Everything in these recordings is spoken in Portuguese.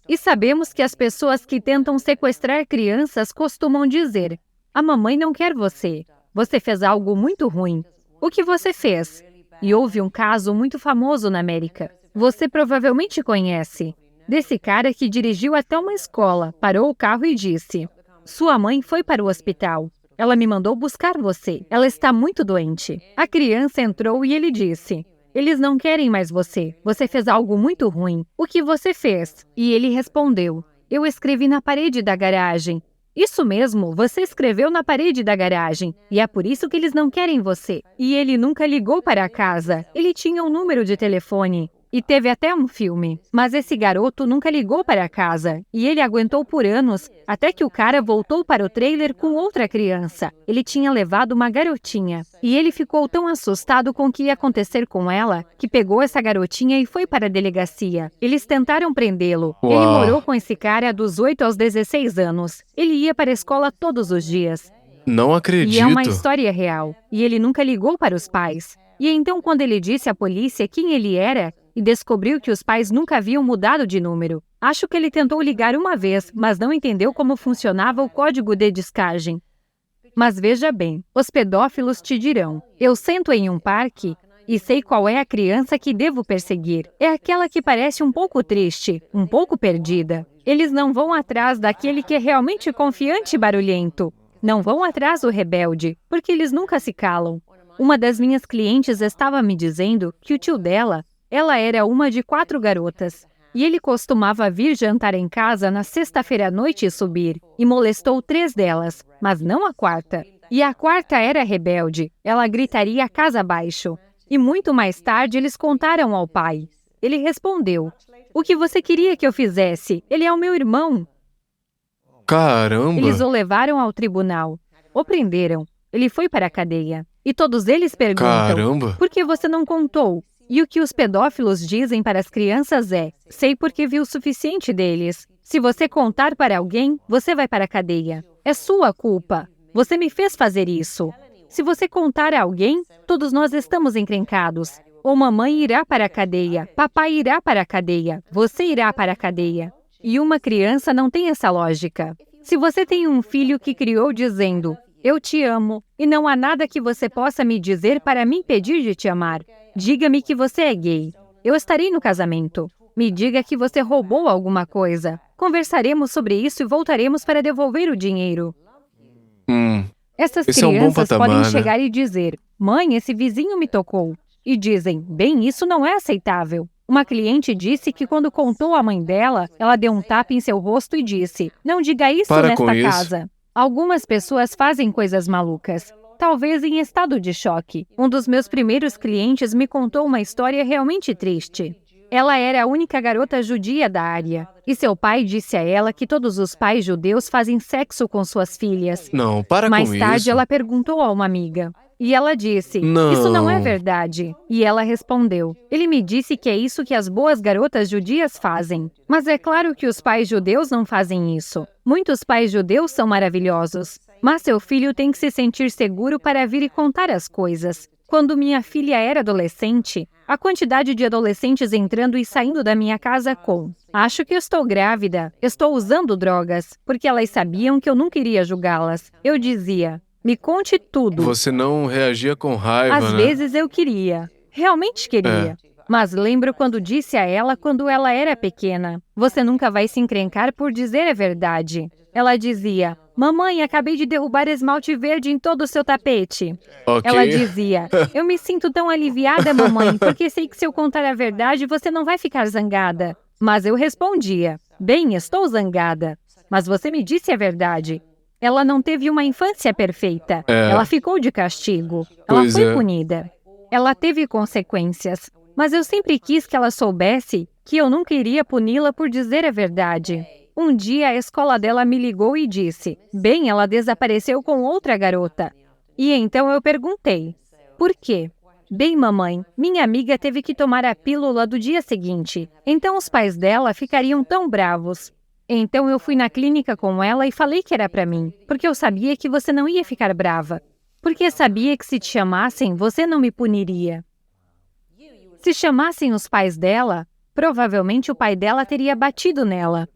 E sabemos que as pessoas que tentam sequestrar crianças costumam dizer: a mamãe não quer você. Você fez algo muito ruim. O que você fez? E houve um caso muito famoso na América. Você provavelmente conhece. Desse cara que dirigiu até uma escola, parou o carro e disse: sua mãe foi para o hospital. Ela me mandou buscar você. Ela está muito doente. A criança entrou e ele disse: eles não querem mais você. Você fez algo muito ruim. O que você fez? E ele respondeu: eu escrevi na parede da garagem. Isso mesmo, você escreveu na parede da garagem. E é por isso que eles não querem você. E ele nunca ligou para casa. Ele tinha um número de telefone. E teve até um filme. Mas esse garoto nunca ligou para casa. E ele aguentou por anos, até que o cara voltou para o trailer com outra criança. Ele tinha levado uma garotinha. E ele ficou tão assustado com o que ia acontecer com ela, que pegou essa garotinha e foi para a delegacia. Eles tentaram prendê-lo. Uau. Ele morou com esse cara dos 8 aos 16 anos. Ele ia para a escola todos os dias. Não acredito. E é uma história real. E ele nunca ligou para os pais. E então, quando ele disse à polícia quem ele era, e descobriu que os pais nunca haviam mudado de número. Acho que ele tentou ligar uma vez, mas não entendeu como funcionava o código de descagem. Mas veja bem, os pedófilos te dirão: eu sento em um parque e sei qual é a criança que devo perseguir. É aquela que parece um pouco triste, um pouco perdida. Eles não vão atrás daquele que é realmente confiante e barulhento. Não vão atrás do rebelde, porque eles nunca se calam. Uma das minhas clientes estava me dizendo que o tio dela, ela era uma de 4 garotas. E ele costumava vir jantar em casa na sexta-feira à noite e subir. E molestou 3 delas, mas não a 4ª. E a 4ª era rebelde. Ela gritaria a casa abaixo. E muito mais tarde eles contaram ao pai. Ele respondeu: o que você queria que eu fizesse? Ele é o meu irmão. Caramba! Eles o levaram ao tribunal. O prenderam. Ele foi para a cadeia. E todos eles perguntam: Caramba! por que você não contou? E o que os pedófilos dizem para as crianças é: sei porque vi o suficiente deles. Se você contar para alguém, você vai para a cadeia. É sua culpa. Você me fez fazer isso. Se você contar a alguém, todos nós estamos encrencados. Ou mamãe irá para a cadeia, papai irá para a cadeia, você irá para a cadeia. E uma criança não tem essa lógica. Se você tem um filho que criou dizendo: eu te amo, e não há nada que você possa me dizer para me impedir de te amar. Diga-me que você é gay. Eu estarei no casamento. Me diga que você roubou alguma coisa. Conversaremos sobre isso e voltaremos para devolver o dinheiro. Essas Esse é um bom crianças patamar, podem né? chegar e dizer: mãe, esse vizinho me tocou. E dizem: bem, isso não é aceitável. Uma cliente disse que quando contou à mãe dela, ela deu um tapa em seu rosto e disse: não diga isso Para com nesta isso. casa. Algumas pessoas fazem coisas malucas, talvez em estado de choque. Um dos meus primeiros clientes me contou uma história realmente triste. Ela era a única garota judia da área, e seu pai disse a ela que todos os pais judeus fazem sexo com suas filhas. Não, para Mais com tarde, isso. ela perguntou a uma amiga. E ela disse: Não. isso não é verdade. E ela respondeu: ele me disse que é isso que as boas garotas judias fazem. Mas é claro que os pais judeus não fazem isso. Muitos pais judeus são maravilhosos. Mas seu filho tem que se sentir seguro para vir e contar as coisas. Quando minha filha era adolescente, a quantidade de adolescentes entrando e saindo da minha casa com: acho que estou grávida, estou usando drogas, porque elas sabiam que eu nunca iria julgá-las. Eu dizia: me conte tudo. Você não reagia com raiva, Às né? vezes eu queria, realmente queria. Mas lembro quando disse a ela quando ela era pequena: você nunca vai se encrencar por dizer a verdade. Ela dizia: mamãe, acabei de derrubar esmalte verde em todo o seu tapete. Ok. Ela dizia: eu me sinto tão aliviada, mamãe, porque sei que se eu contar a verdade, você não vai ficar zangada. Mas eu respondia: bem, estou zangada. Mas você me disse a verdade. Ela não teve uma infância perfeita. Ela ficou de castigo. Ela Pois foi é. punida. Ela teve consequências. Mas eu sempre quis que ela soubesse que eu nunca iria puni-la por dizer a verdade. Um dia a escola dela me ligou e disse: bem, ela desapareceu com outra garota. E então eu perguntei: por quê? Bem, mamãe, minha amiga teve que tomar a pílula do dia seguinte. Então os pais dela ficariam tão bravos. Então eu fui na clínica com ela e falei que era para mim, porque eu sabia que você não ia ficar brava. Porque sabia que se te chamassem, você não me puniria. Se chamassem os pais dela, provavelmente o pai dela teria batido nela.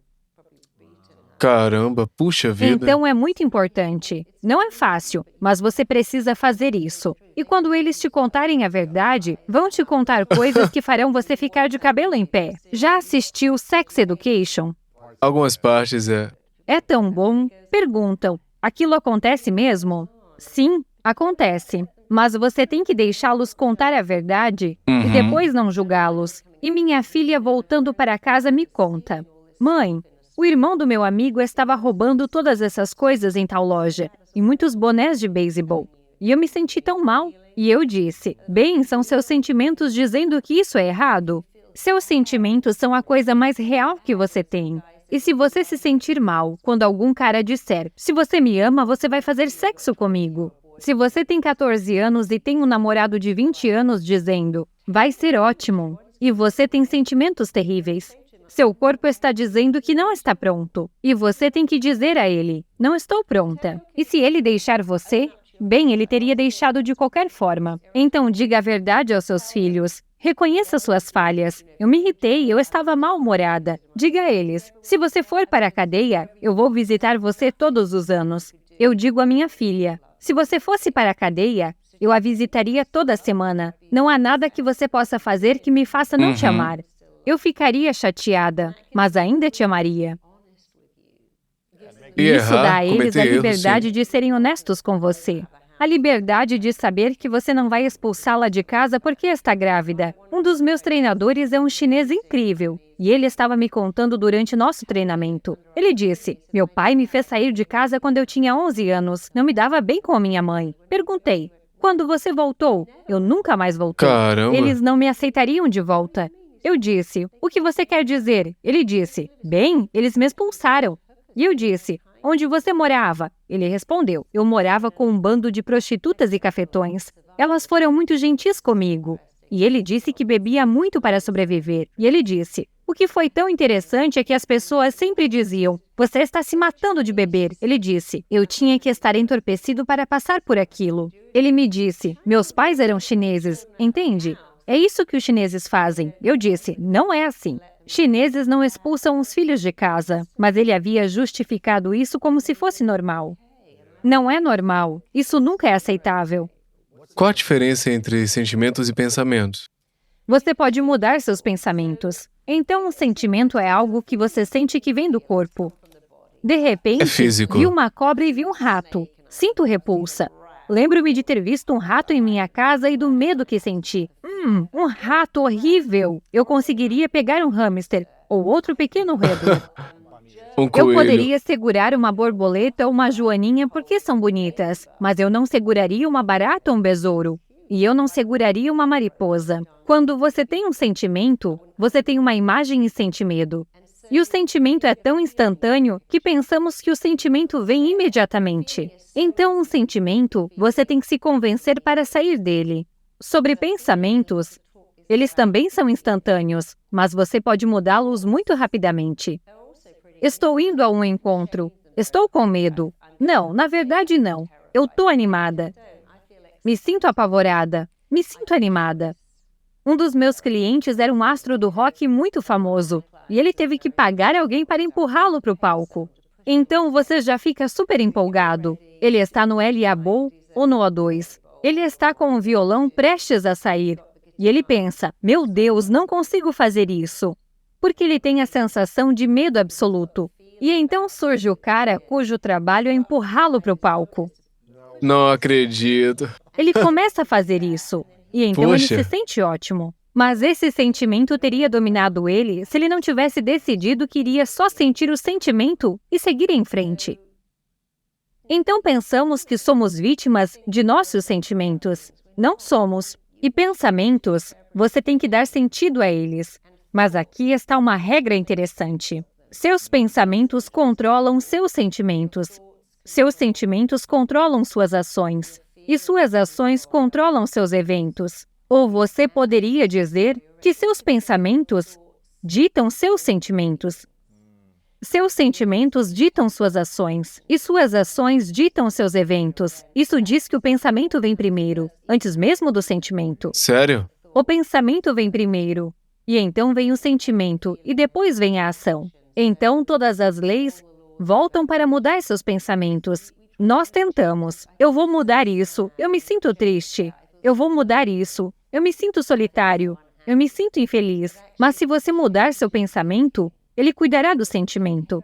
Caramba, puxa vida. Então é muito importante. Não é fácil, mas você precisa fazer isso. E quando eles te contarem a verdade, vão te contar coisas que farão você ficar de cabelo em pé. Já assistiu Sex Education? Algumas partes é... É tão bom? Perguntam. Aquilo acontece mesmo? Sim, acontece. Mas você tem que deixá-los contar a verdade e depois não julgá-los. E minha filha, voltando para casa, me conta: Mãe, o irmão do meu amigo estava roubando todas essas coisas em tal loja, e muitos bonés de beisebol. E eu me senti tão mal. E eu disse: bem, são seus sentimentos dizendo que isso é errado. Seus sentimentos são a coisa mais real que você tem. E se você se sentir mal quando algum cara disser: se você me ama, você vai fazer sexo comigo. Se você tem 14 anos e tem um namorado de 20 anos dizendo: vai ser ótimo, e você tem sentimentos terríveis. Seu corpo está dizendo que não está pronto. E você tem que dizer a ele: não estou pronta. E se ele deixar você? Bem, ele teria deixado de qualquer forma. Então diga a verdade aos seus filhos. Reconheça suas falhas. Eu me irritei, eu estava mal-humorada. Diga a eles: se você for para a cadeia, eu vou visitar você todos os anos. Eu digo à minha filha: se você fosse para a cadeia, eu a visitaria toda semana. Não há nada que você possa fazer que me faça não te amar. Eu ficaria chateada, mas ainda te amaria. E Isso dá a eles cometer a erros, liberdade sim. de serem honestos com você. A liberdade de saber que você não vai expulsá-la de casa porque está grávida. Um dos meus treinadores é um chinês incrível, e ele estava me contando durante nosso treinamento. Ele disse: meu pai me fez sair de casa quando eu tinha 11 anos. Não me dava bem com a minha mãe. Perguntei: quando você voltou? Eu nunca mais voltei. Caramba. Eles não me aceitariam de volta. Eu disse: o que você quer dizer? Ele disse: bem, eles me expulsaram. E eu disse: onde você morava? Ele respondeu: eu morava com um bando de prostitutas e cafetões. Elas foram muito gentis comigo. E ele disse que bebia muito para sobreviver. E ele disse: o que foi tão interessante é que as pessoas sempre diziam: você está se matando de beber. Ele disse: eu tinha que estar entorpecido para passar por aquilo. Ele me disse: meus pais eram chineses, entende? É isso que os chineses fazem. Eu disse: não é assim. Chineses não expulsam os filhos de casa, mas ele havia justificado isso como se fosse normal. Não é normal. Isso nunca é aceitável. Qual a diferença entre sentimentos e pensamentos? Você pode mudar seus pensamentos. Então, um sentimento é algo que você sente que vem do corpo. De repente, É físico. vi uma cobra e vi um rato. Sinto repulsa. Lembro-me de ter visto um rato em minha casa e do medo que senti. Um rato horrível! Eu conseguiria pegar um hamster ou outro pequeno roedor. Um Eu coelho. poderia segurar uma borboleta ou uma joaninha porque são bonitas, mas eu não seguraria uma barata ou um besouro. E eu não seguraria uma mariposa. Quando você tem um sentimento, você tem uma imagem e sente medo. E o sentimento é tão instantâneo que pensamos que o sentimento vem imediatamente. Então, um sentimento, você tem que se convencer para sair dele. Sobre pensamentos, eles também são instantâneos, mas você pode mudá-los muito rapidamente. Estou indo a um encontro. Estou com medo. Não, na verdade não. Eu estou animada. Me sinto apavorada. Me sinto animada. Um dos meus clientes era um astro do rock muito famoso, e ele teve que pagar alguém para empurrá-lo para o palco. Então você já fica super empolgado. Ele está no L.A. ou no O2. Ele está com um violão prestes a sair. E ele pensa: meu Deus, não consigo fazer isso. Porque ele tem a sensação de medo absoluto. E então surge o cara cujo trabalho é empurrá-lo para o palco. Não acredito. Ele começa a fazer isso. E então Poxa. ele se sente ótimo. Mas esse sentimento teria dominado ele se ele não tivesse decidido que iria só sentir o sentimento e seguir em frente. Então pensamos que somos vítimas de nossos sentimentos. Não somos. E pensamentos, você tem que dar sentido a eles. Mas aqui está uma regra interessante. Seus pensamentos controlam seus sentimentos. Seus sentimentos controlam suas ações. E suas ações controlam seus eventos. Ou você poderia dizer que seus pensamentos ditam seus sentimentos. Seus sentimentos ditam suas ações, e suas ações ditam seus eventos. Isso diz que o pensamento vem primeiro, antes mesmo do sentimento. Sério? O pensamento vem primeiro, e então vem o sentimento, e depois vem a ação. Então, todas as leis voltam para mudar seus pensamentos. Nós tentamos. Eu vou mudar isso. Eu me sinto triste. Eu vou mudar isso. Eu me sinto solitário. Eu me sinto infeliz. Mas se você mudar seu pensamento, ele cuidará do sentimento.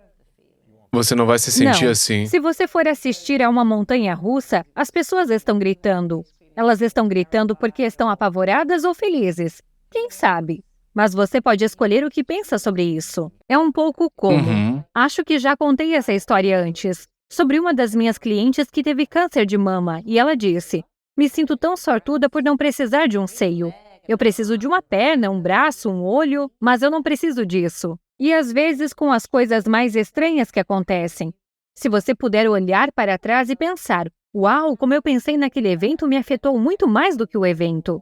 Você não vai se sentir Não. assim. Se você for assistir a uma montanha-russa, as pessoas estão gritando. Elas estão gritando porque estão apavoradas ou felizes. Quem sabe? Mas você pode escolher o que pensa sobre isso. É um pouco como... Acho que já contei essa história antes. Sobre uma das minhas clientes que teve câncer de mama, e ela disse: "Me sinto tão sortuda por não precisar de um seio. Eu preciso de uma perna, um braço, um olho, mas eu não preciso disso." E às vezes com as coisas mais estranhas que acontecem. Se você puder olhar para trás e pensar: "Uau, como eu pensei naquele evento me afetou muito mais do que o evento."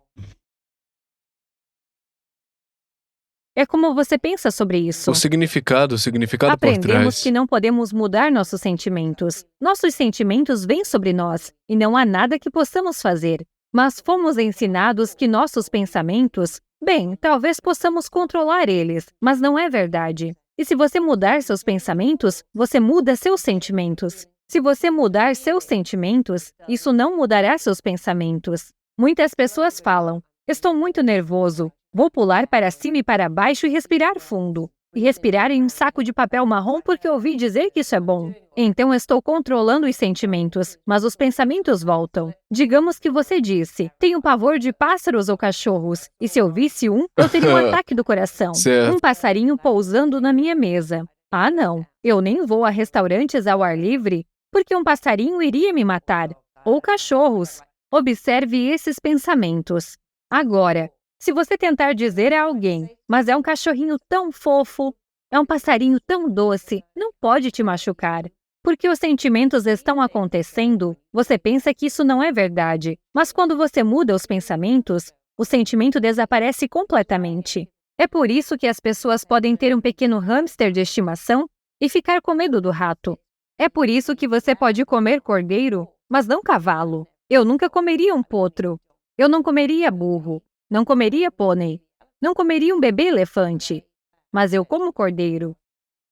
É como você pensa sobre isso. O significado por Aprendemos trás. que não podemos mudar nossos sentimentos. Nossos sentimentos vêm sobre nós, e não há nada que possamos fazer. Mas fomos ensinados que nossos pensamentos, bem, talvez possamos controlar eles, mas não é verdade. E se você mudar seus pensamentos, você muda seus sentimentos. Se você mudar seus sentimentos, isso não mudará seus pensamentos. Muitas pessoas falam: "Estou muito nervoso. Vou pular para cima e para baixo e respirar fundo. E respirar em um saco de papel marrom porque ouvi dizer que isso é bom." Então estou controlando os sentimentos, mas os pensamentos voltam. Digamos que você disse: "Tenho pavor de pássaros ou cachorros, e se eu visse um, eu teria um ataque do coração. Certo. Um passarinho pousando na minha mesa. Ah, não, eu nem vou a restaurantes ao ar livre, porque um passarinho iria me matar. Ou cachorros." Observe esses pensamentos. Agora, se você tentar dizer a alguém: "Mas é um cachorrinho tão fofo, é um passarinho tão doce, não pode te machucar." Porque os sentimentos estão acontecendo, você pensa que isso não é verdade. Mas quando você muda os pensamentos, o sentimento desaparece completamente. É por isso que as pessoas podem ter um pequeno hamster de estimação e ficar com medo do rato. É por isso que você pode comer cordeiro, mas não cavalo. Eu nunca comeria um potro. Eu não comeria burro. Não comeria pônei. Não comeria um bebê elefante. Mas eu como cordeiro.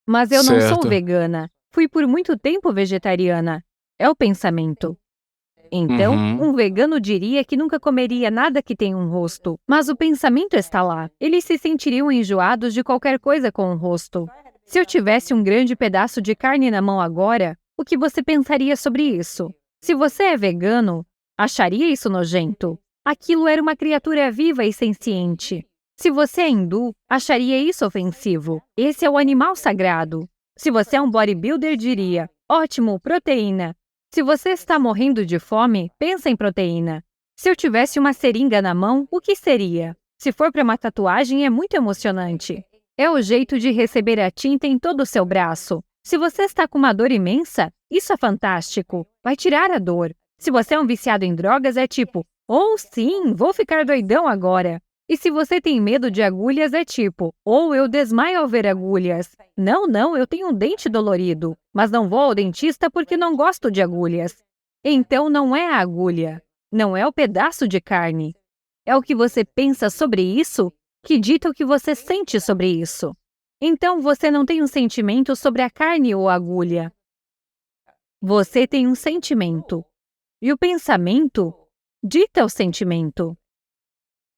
Mas eu não sou Certo. vegana. Fui por muito tempo vegetariana. É o pensamento. Então, um vegano diria que nunca comeria nada que tenha um rosto. Mas o pensamento está lá. Eles se sentiriam enjoados de qualquer coisa com um rosto. Se eu tivesse um grande pedaço de carne na mão agora, o que você pensaria sobre isso? Se você é vegano, acharia isso nojento. Aquilo era uma criatura viva e senciente. Se você é hindu, acharia isso ofensivo. Esse é o animal sagrado. Se você é um bodybuilder, diria: "Ótimo, proteína." Se você está morrendo de fome, pensa em proteína. Se eu tivesse uma seringa na mão, o que seria? Se for para uma tatuagem, é muito emocionante. É o jeito de receber a tinta em todo o seu braço. Se você está com uma dor imensa, isso é fantástico. Vai tirar a dor. Se você é um viciado em drogas, é tipo: "Oh, sim, vou ficar doidão agora." E se você tem medo de agulhas, é tipo: "Ou eu desmaio ao ver agulhas." Não, eu tenho um dente dolorido, mas não vou ao dentista porque não gosto de agulhas. Então não é a agulha, não é o pedaço de carne. É o que você pensa sobre isso que dita o que você sente sobre isso. Então você não tem um sentimento sobre a carne ou a agulha. Você tem um sentimento. E o pensamento dita o sentimento.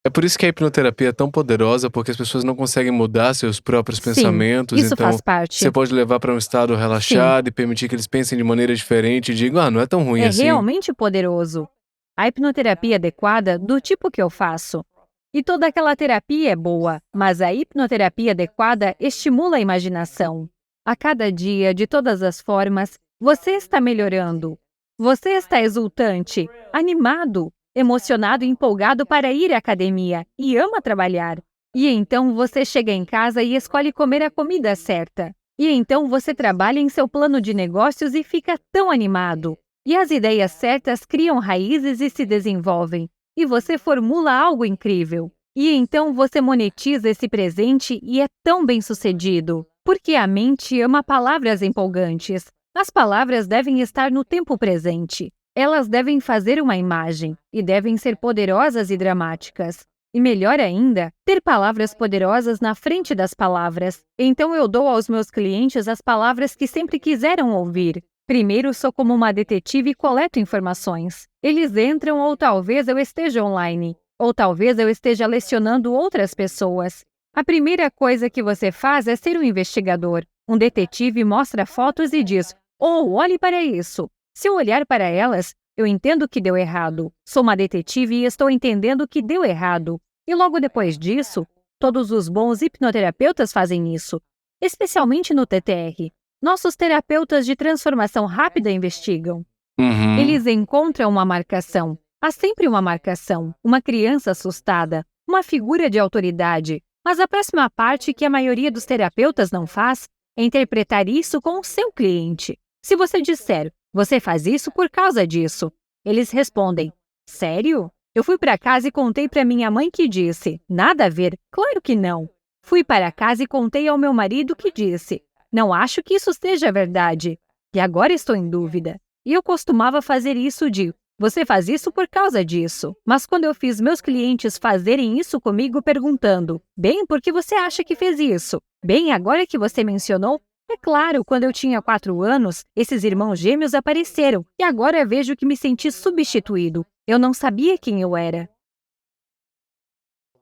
É por isso que a hipnoterapia é tão poderosa, porque as pessoas não conseguem mudar seus próprios pensamentos. Isso Então, faz parte. você pode levar para um estado relaxado e permitir que eles pensem de maneira diferente e digam: "Ah, não é tão ruim É assim." realmente poderoso. A hipnoterapia adequada, do tipo que eu faço. E toda aquela terapia é boa, mas a hipnoterapia adequada estimula a imaginação. A cada dia, de todas as formas, você está melhorando. Você está exultante, animado, emocionado e empolgado para ir à academia e ama trabalhar. E então você chega em casa e escolhe comer a comida certa. E então você trabalha em seu plano de negócios e fica tão animado. E as ideias certas criam raízes e se desenvolvem. E você formula algo incrível. E então você monetiza esse presente e é tão bem-sucedido. Porque a mente ama palavras empolgantes. As palavras devem estar no tempo presente. Elas devem fazer uma imagem e devem ser poderosas e dramáticas. E melhor ainda, ter palavras poderosas na frente das palavras. Então eu dou aos meus clientes as palavras que sempre quiseram ouvir. Primeiro, sou como uma detetive e coleto informações. Eles entram ou talvez eu esteja online, ou talvez eu esteja lecionando outras pessoas. A primeira coisa que você faz é ser um investigador. Um detetive mostra fotos e diz: "Oh, olhe para isso." Se eu olhar para elas, eu entendo que deu errado. Sou uma detetive e estou entendendo que deu errado. E logo depois disso, todos os bons hipnoterapeutas fazem isso, especialmente no TTR. Nossos terapeutas de transformação rápida investigam. Uhum. Eles encontram uma marcação. Há sempre uma marcação, uma criança assustada, uma figura de autoridade. Mas a próxima parte que a maioria dos terapeutas não faz é interpretar isso com o seu cliente. Se você disser: "Você faz isso por causa disso", eles respondem: "Sério? Eu fui para casa e contei para minha mãe que disse: nada a ver, claro que não. Fui para casa e contei ao meu marido que disse: não acho que isso seja verdade. E agora estou em dúvida." E eu costumava fazer isso de: "Você faz isso por causa disso." Mas quando eu fiz meus clientes fazerem isso comigo perguntando: "Bem, por que você acha que fez isso?" "Bem, agora que você mencionou, é claro, quando eu tinha 4 anos, esses irmãos gêmeos apareceram, e agora vejo que me senti substituído. Eu não sabia quem eu era."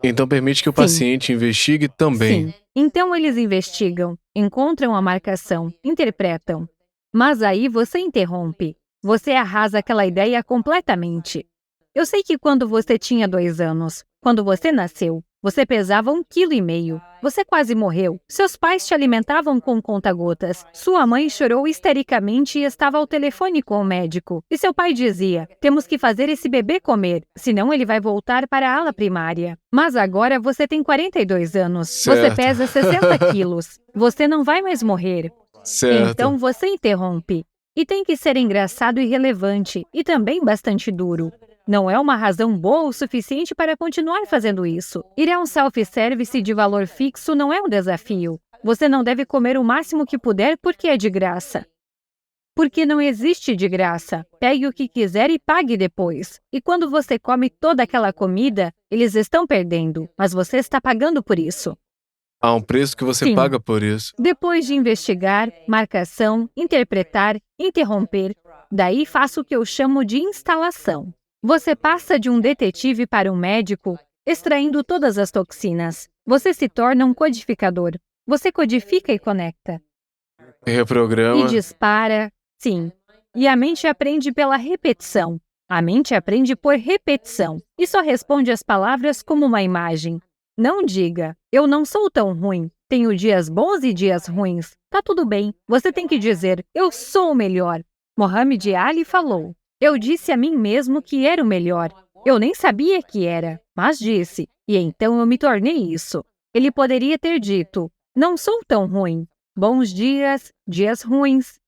Então permite que o Sim. paciente investigue também. Sim. Então eles investigam, encontram a marcação, interpretam. Mas aí você interrompe. Você arrasa aquela ideia completamente. Eu sei que quando você tinha 2 anos, quando você nasceu, você pesava 1,5 kg. Você quase morreu. Seus pais te alimentavam com conta-gotas. Sua mãe chorou histericamente e estava ao telefone com o médico. E seu pai dizia: "Temos que fazer esse bebê comer, senão ele vai voltar para a ala primária." Mas agora você tem 42 anos. Você Certo. pesa 60 quilos. Você não vai mais morrer. Certo. Então você interrompe. E tem que ser engraçado e relevante, e também bastante duro. Não é uma razão boa o suficiente para continuar fazendo isso. Ir a um self-service de valor fixo não é um desafio. Você não deve comer o máximo que puder porque é de graça. Porque não existe de graça. Pegue o que quiser e pague depois. E quando você come toda aquela comida, eles estão perdendo, mas você está pagando por isso. Há um preço que você Sim. paga por isso. Depois de investigar, marcação, interpretar, interromper, daí faço o que eu chamo de instalação. Você passa de um detetive para um médico, extraindo todas as toxinas. Você se torna um codificador. Você codifica e conecta. E Reprograma. dispara, sim. E a mente aprende pela repetição. A mente aprende por repetição e só responde às palavras como uma imagem. Não diga: "Eu não sou tão ruim. Tenho dias bons e dias ruins." Tá tudo bem. Você tem que dizer: "Eu sou o melhor." Mohamed Ali falou: "Eu disse a mim mesmo que era o melhor. Eu nem sabia que era, mas disse, e então eu me tornei isso." Ele poderia ter dito: "Não sou tão ruim. Bons dias, dias ruins.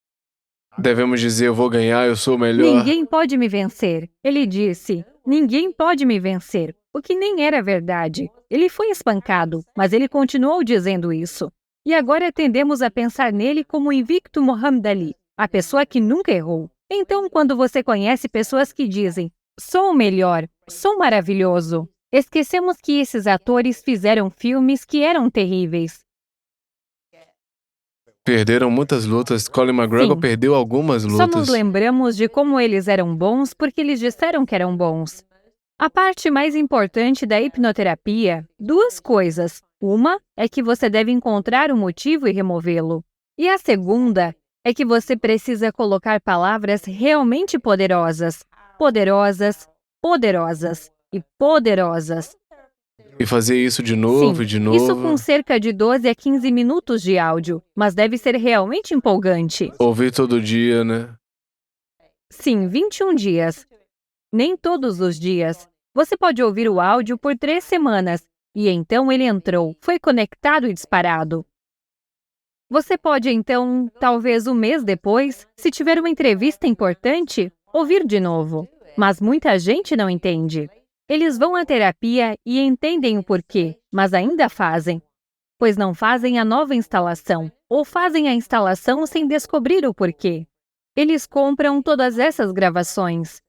Devemos dizer: eu vou ganhar, eu sou o melhor. Ninguém pode me vencer." Ele disse: "Ninguém pode me vencer." O que nem era verdade. Ele foi espancado, mas ele continuou dizendo isso. E agora tendemos a pensar nele como o invicto Muhammad Ali, a pessoa que nunca errou. Então, quando você conhece pessoas que dizem: "Sou o melhor, sou maravilhoso", esquecemos que esses atores fizeram filmes que eram terríveis. Perderam muitas lutas. Colin McGregor Sim. perdeu algumas Só nos lutas. lembramos de como eles eram bons porque eles disseram que eram bons. A parte mais importante da hipnoterapia, 2 coisas. Uma é que você deve encontrar o motivo e removê-lo. E a segunda é que você precisa colocar palavras realmente poderosas. Poderosas, poderosas e poderosas. E fazer isso de novo Sim, e de novo. isso com cerca de 12 a 15 minutos de áudio, mas deve ser realmente empolgante. Ouvir todo dia, né? Sim, 21 dias. Nem todos os dias. Você pode ouvir o áudio por 3 semanas, e então ele entrou, foi conectado e disparado. Você pode então, talvez um mês depois, se tiver uma entrevista importante, ouvir de novo. Mas muita gente não entende. Eles vão à terapia e entendem o porquê, mas ainda fazem. Pois não fazem a nova instalação, ou fazem a instalação sem descobrir o porquê. Eles compram todas essas gravações.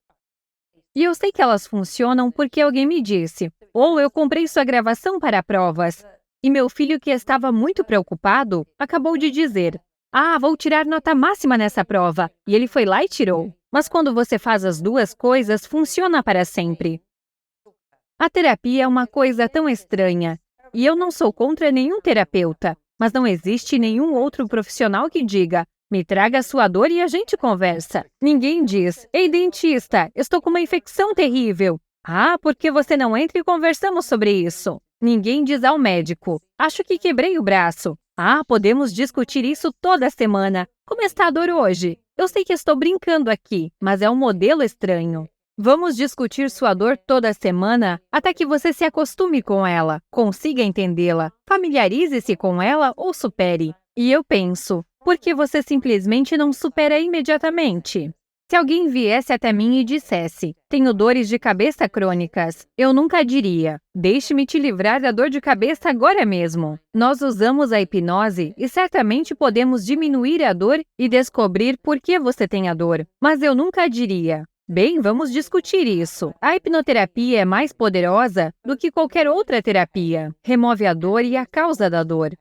E eu sei que elas funcionam porque alguém me disse, ou eu comprei sua gravação para provas. E meu filho, que estava muito preocupado, acabou de dizer: "Ah, vou tirar nota máxima nessa prova." E ele foi lá e tirou. Mas quando você faz as duas coisas, funciona para sempre. A terapia é uma coisa tão estranha. E eu não sou contra nenhum terapeuta, mas não existe nenhum outro profissional que diga: "Me traga a sua dor e a gente conversa." Ninguém diz: "Ei, dentista, estou com uma infecção terrível." "Ah, por que você não entra e conversamos sobre isso?" Ninguém diz ao médico: "Acho que quebrei o braço." "Ah, podemos discutir isso toda semana." "Como está a dor hoje?" Eu sei que estou brincando aqui, mas é um modelo estranho. Vamos discutir sua dor toda semana até que você se acostume com ela, consiga entendê-la, familiarize-se com ela ou supere. E eu penso, por que você simplesmente não supera imediatamente? Se alguém viesse até mim e dissesse: "Tenho dores de cabeça crônicas", eu nunca diria: "Deixe-me te livrar da dor de cabeça agora mesmo." Nós usamos a hipnose e certamente podemos diminuir a dor e descobrir por que você tem a dor, mas eu nunca diria: "Bem, vamos discutir isso." A hipnoterapia é mais poderosa do que qualquer outra terapia. Remove a dor e a causa da dor.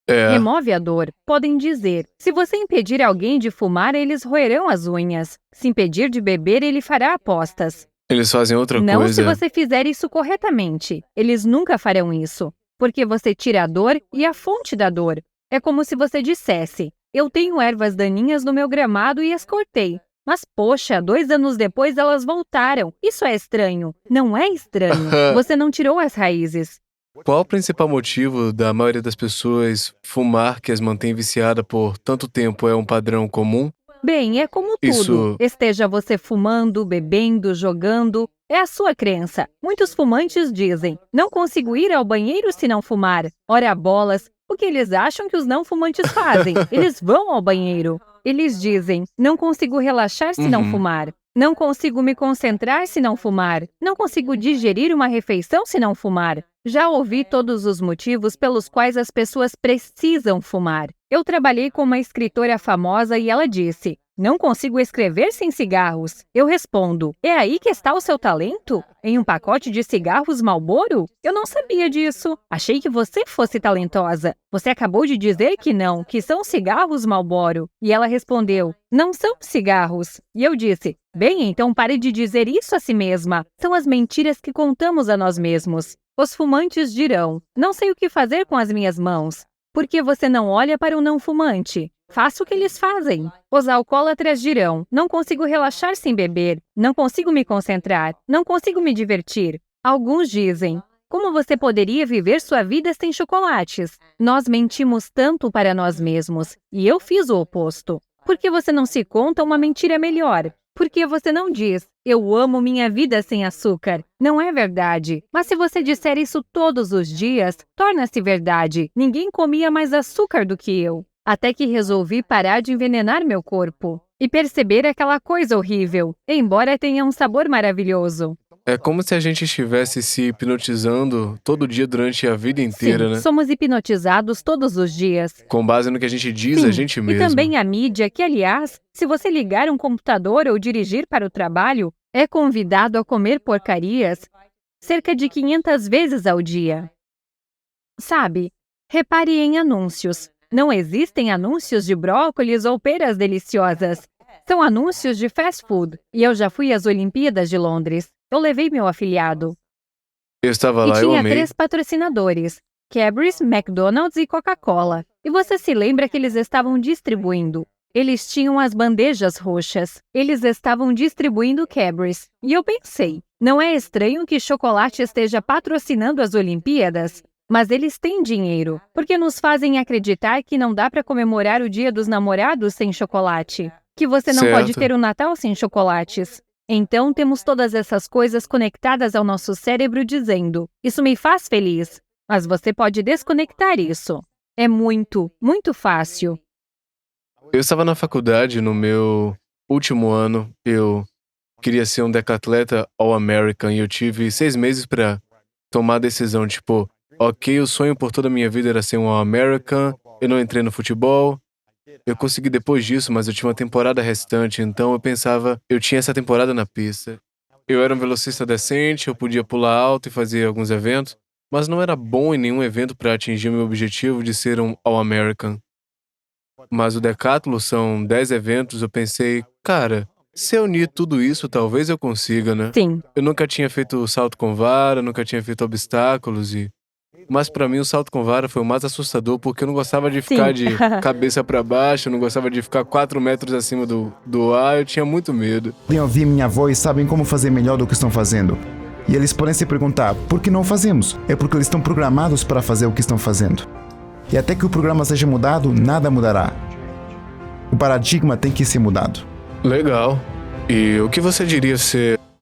É, Remove a dor. Podem dizer: "Se você impedir alguém de fumar, eles roerão as unhas. Se impedir de beber, ele fará apostas." eles fazem outra Não se coisa. você fizer isso corretamente. Eles nunca farão isso. Porque você tira a dor e a fonte da dor. É como se você dissesse: "Eu tenho ervas daninhas no meu gramado e as cortei. Mas poxa, 2 anos depois elas voltaram. Isso é estranho." Não é estranho. Você não tirou as raízes. Qual o principal motivo da maioria das pessoas fumar que as mantém viciada por tanto tempo? É um padrão comum? Bem, é como tudo. Isso, Esteja você fumando, bebendo, jogando, é a sua crença. Muitos fumantes dizem: "Não consigo ir ao banheiro se não fumar." Ora bolas, o que eles acham que os não fumantes fazem? Eles vão ao banheiro. Eles dizem: "Não consigo relaxar se não uhum, fumar." "Não consigo me concentrar se não fumar." "Não consigo digerir uma refeição se não fumar." Já ouvi todos os motivos pelos quais as pessoas precisam fumar. Eu trabalhei com uma escritora famosa e ela disse: "Não consigo escrever sem cigarros." Eu respondo: "É aí que está o seu talento? Em um pacote de cigarros Marlboro?" Eu não sabia disso. Achei que você fosse talentosa. Você acabou de dizer que não, que são cigarros Marlboro. E ela respondeu: "Não são cigarros." E eu disse: "Bem, então pare de dizer isso a si mesma. São as mentiras que contamos a nós mesmos." Os fumantes dirão: "Não sei o que fazer com as minhas mãos." Por que você não olha para o não fumante? Faça o que eles fazem. Os alcoólatras dirão: "Não consigo relaxar sem beber. Não consigo me concentrar. Não consigo me divertir." Alguns dizem: "Como você poderia viver sua vida sem chocolates?" Nós mentimos tanto para nós mesmos. E eu fiz o oposto. Por que você não se conta uma mentira melhor? Por que você não diz: "Eu amo minha vida sem açúcar"? Não é verdade. Mas se você disser isso todos os dias, torna-se verdade. Ninguém comia mais açúcar do que eu. Até que resolvi parar de envenenar meu corpo. E perceber aquela coisa horrível, embora tenha um sabor maravilhoso. é como se a gente estivesse se hipnotizando todo dia durante a vida Sim, inteira, né? somos hipnotizados todos os dias. Com base no que a gente diz a Sim, gente e mesmo. também a mídia, que, aliás, se você ligar um computador ou dirigir para o trabalho, é convidado a comer porcarias cerca de 500 vezes ao dia. Sabe? Repare em anúncios. Não existem anúncios de brócolis ou peras deliciosas. São anúncios de fast food. E eu já fui às Olimpíadas de Londres. Eu levei meu afilhado. Eu estava E lá, eu tinha amei. 3 patrocinadores: Cadbury's, McDonald's e Coca-Cola. E você se lembra que eles estavam distribuindo? Eles tinham as bandejas roxas. Eles estavam distribuindo Cadbury's. E eu pensei, não é estranho que chocolate esteja patrocinando as Olimpíadas? Mas eles têm dinheiro, porque nos fazem acreditar que não dá para comemorar o Dia dos Namorados sem chocolate, que você não pode Certo. ter o Natal sem chocolates. Então, temos todas essas coisas conectadas ao nosso cérebro dizendo: "Isso me faz feliz." Mas você pode desconectar isso. É muito, muito fácil. Eu estava na faculdade no meu último ano. Eu queria ser um decatleta All-American e eu tive 6 meses pra tomar a decisão, tipo, ok, o sonho por toda a minha vida era ser um All-American, eu não entrei no futebol, eu consegui depois disso, mas eu tinha uma temporada restante, então eu pensava, eu tinha essa temporada na pista. Eu era um velocista decente, eu podia pular alto e fazer alguns eventos, mas não era bom em nenhum evento para atingir meu objetivo de ser um All-American. Mas o decátulo são 10 eventos, eu pensei, cara, se eu unir tudo isso, talvez eu consiga, né? Sim, Eu nunca tinha feito salto com vara, nunca tinha feito obstáculos e... Mas pra mim o salto com vara foi o mais assustador porque eu não gostava de ficar sim. de cabeça pra baixo, eu não gostava de ficar 4 metros acima do ar, eu tinha muito medo. Podem ouvir minha voz e sabem como fazer melhor do que estão fazendo. E eles podem se perguntar, por que não fazemos? É porque eles estão programados para fazer o que estão fazendo. E até que o programa seja mudado, nada mudará. O paradigma tem que ser mudado. Legal. E o que você diria ser